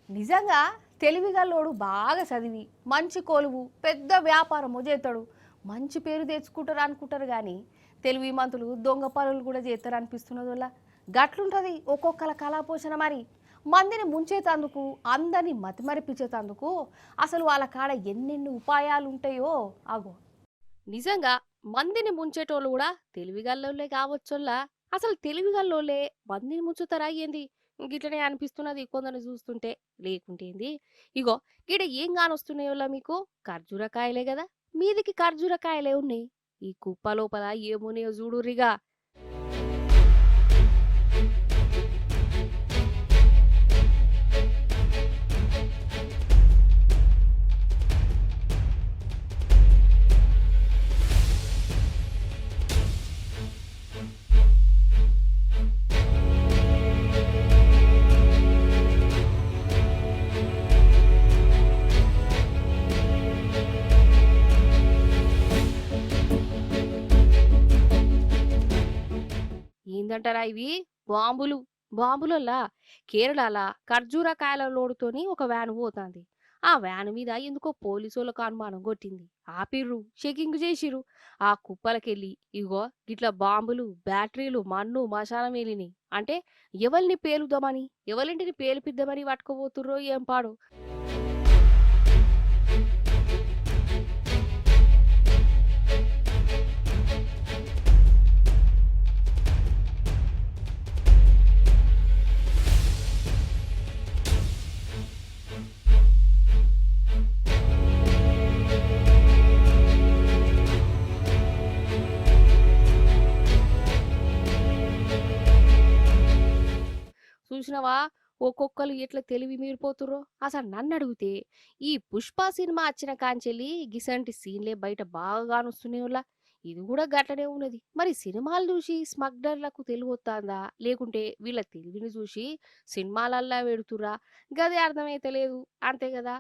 నిజంగా తెలివిగల్లోడు బాగా చదివి మంచి కొలువు పెద్ద వ్యాపారము చేస్తాడు. మంచి పేరు తెచ్చుకుంటారు అనుకుంటారు కానీ తెలివి మంతులు దొంగ పనులు కూడా చేస్తారు అనిపిస్తున్నది వల్ల గట్లుంటుంది ఒక్కొక్కల కళాపోషణ మరి. మందిని ముంచేతందుకు అందరినీ మతిమరిపించేతందుకు అసలు వాళ్ళ కాడ ఎన్నెన్ని ఉపాయాలు ఉంటాయో అగో. నిజంగా మందిని ముంచేటోళ్ళు కూడా తెలివిగల్లోళ్ళే కావచ్చోళ్ళ. అసలు తెలివిగల్లోళ్ళే మందిని ముంచుతారా ఏంది? గిట్లనే అనిపిస్తున్నది కొందరిని చూస్తుంటే. లేకుంటేంది ఇగో ఈడ ఏం కానొస్తున్నాయోలా మీకు? ఖర్జూరకాయలే గదా! మీదికి ఖర్జూరకాయలే ఉన్నాయి. ఈ కుప్ప లోపల ఏమున్నాయో చూడుర్రిగా. ఏందంటారా ఇవి? బాంబులు. బాంబులల్లా కేరళల ఖర్జూర కాయల లోడుతోని ఒక వ్యాన్ పోతాంది. ఆ వ్యాన్ మీద ఎందుకో పోలీసోళ్ళకు అనుమానం కొట్టింది. ఆపిర్రు, చెకింగ్ చేసిర్రు. ఆ కుప్పలకెళ్ళి ఇగో గిట్ల బాంబులు, బ్యాటరీలు, మన్ను, మశానం ఎలినియి. అంటే ఎవల్ని పేలుద్దామని, ఎవలింటిని పేల్పిద్దామని పట్టుకుపోతుర్రో ఏం పాడో. చూసినవా ఒక్కొక్కరు ఎట్లా తెలివి మీరిపోతుర్రో. అసలు నన్ను అడిగితే ఈ పుష్ప సినిమా వచ్చిన కాంచెల్లి గిసంటి సీన్లే బయట బాగా కానొస్తున్నాయోలా. ఇది కూడా గట్లనే ఉన్నది. మరి సినిమాలు చూసి స్మగ్లర్లకు తెలివొత్తాందా లేకుంటే వీళ్ళ తెలివిని చూసి సినిమాలల్లా పెడుతురా? గదే అర్థమైతే లేదు. అంతే కదా.